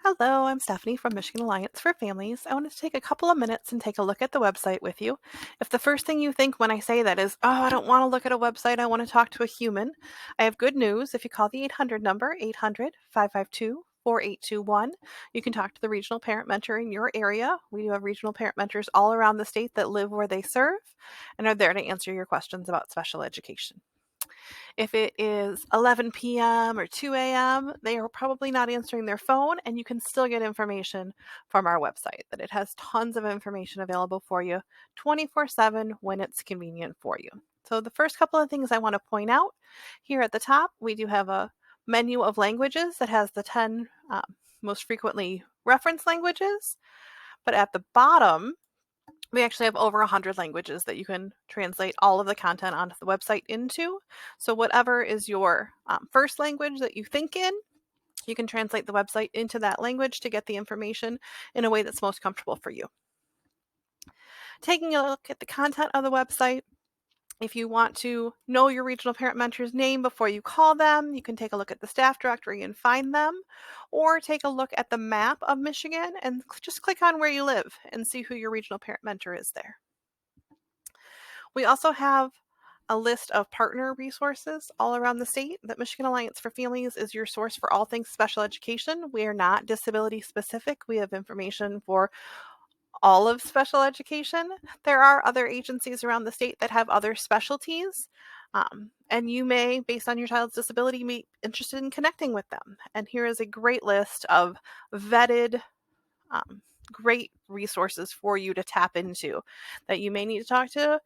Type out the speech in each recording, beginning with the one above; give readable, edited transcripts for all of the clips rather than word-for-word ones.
Hello, I'm Stephanie from Michigan Alliance for Families. I wanted to take a couple of minutes and take a look at the website with you. If the first thing you think when I say that is, oh, I don't want to look at a website, I want to talk to a human, I have good news. If you call the 800 number, 800-552-4821, you can talk to the regional parent mentor in your area. We do have regional parent mentors all around the state that live where they serve and are there to answer your questions about special education. If it is 11 p.m. or 2 a.m., they are probably not answering their phone, and you can still get information from our website. That it has tons of information available for you 24/7 when it's convenient for you. So, the first couple of things I want to point out here at the top, we do have a menu of languages that has the 10 most frequently referenced languages. But at the bottom, we actually have over 100 languages that you can translate all of the content onto the website into. So whatever is your first language that you think in, you can translate the website into that language to get the information in a way that's most comfortable for you. Taking a look at the content of the website, if you want to know your regional parent mentor's name before you call them, you can take a look at the staff directory and find them, or take a look at the map of Michigan and just click on where you live and see who your regional parent mentor is there. We also have a list of partner resources all around the state. That Michigan Alliance for Families is your source for all things special education. We are not disability specific. We have information for all of special education. There are other agencies around the state that have other specialties. And you may, based on your child's disability, be interested in connecting with them. And here is a great list of vetted great resources for you to tap into that you may need to talk to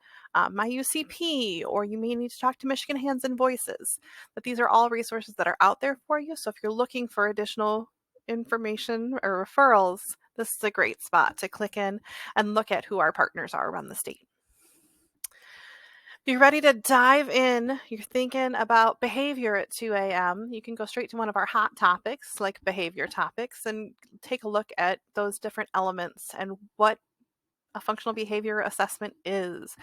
my UCP, or you may need to talk to Michigan Hands and Voices. But these are all resources that are out there for you. So if you're looking for additional information or referrals, this is a great spot to click in and look at who our partners are around the state. If you're ready to dive in, you're thinking about behavior at 2 a.m., you can go straight to one of our hot topics, like behavior topics, and take a look at those different elements and what a functional behavior assessment is,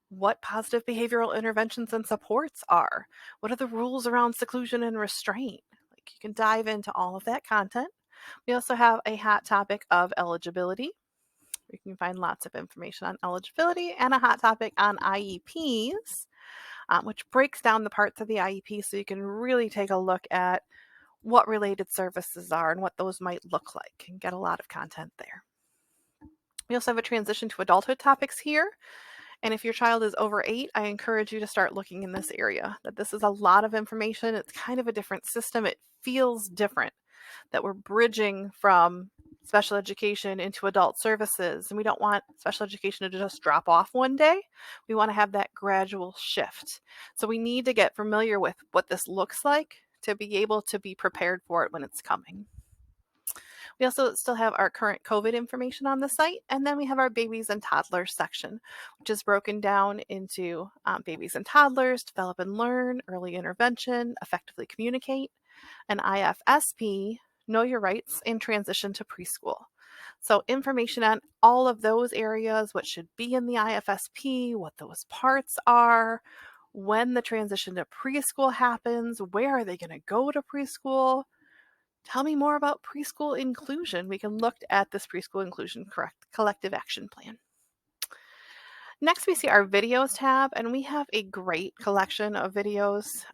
what positive behavioral interventions and supports are, what are the rules around seclusion and restraint. Like, you can dive into all of that content. We also have a hot topic of eligibility. You can find lots of information on eligibility, and a hot topic on IEPs, which breaks down the parts of the IEP so you can really take a look at what related services are and what those might look like, and get a lot of content there. We also have a transition to adulthood topics here. And if your child is over 8, I encourage you to start looking in this area. That this is a lot of information. It's kind of a different system. It feels different, that we're bridging from special education into adult services. And we don't want special education to just drop off one day. We want to have that gradual shift. So we need to get familiar with what this looks like to be able to be prepared for it when it's coming. We also still have our current COVID information on the site, and then we have our babies and toddlers section, which is broken down into babies and toddlers, develop and learn, early intervention, effectively communicate, and IFSP, know your rights, and transition to preschool. So information on all of those areas, what should be in the IFSP, what those parts are, when the transition to preschool happens, where are they going to go to preschool. Tell me more about preschool inclusion. We can look at this preschool inclusion collective action plan. Next, we see our videos tab, and we have a great collection of videos.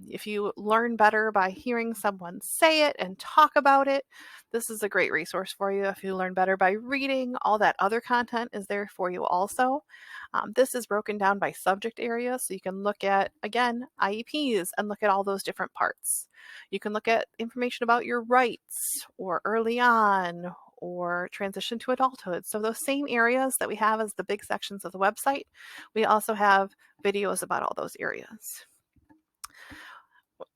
If you learn better by hearing someone say it and talk about it, this is a great resource for you. If you learn better by reading, all that other content is there for you also. This is broken down by subject area, so you can look at, again, IEPs and look at all those different parts. You can look at information about your rights, or early on, or transition to adulthood. So those same areas that we have as the big sections of the website, we also have videos about all those areas.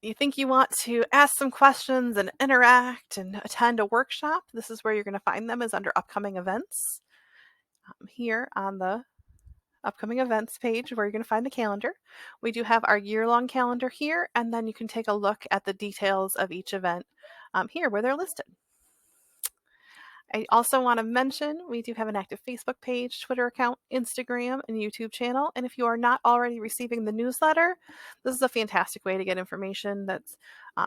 You think you want to ask some questions and interact and attend a workshop, this is where you're going to find them, is under upcoming events. Here on the upcoming events page, where you're going to find the calendar, we do have our year-long calendar here, and then you can take a look at the details of each event here where they're listed. I also want to mention we do have an active Facebook page, Twitter account, Instagram, and YouTube channel. And if you are not already receiving the newsletter, this is a fantastic way to get information that's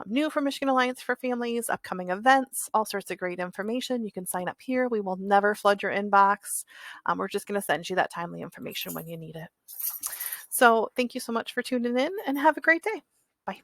new from Michigan Alliance for Families, upcoming events, all sorts of great information. You can sign up here. We will never flood your inbox. We're just going to send you that timely information when you need it. So thank you so much for tuning in and have a great day. Bye.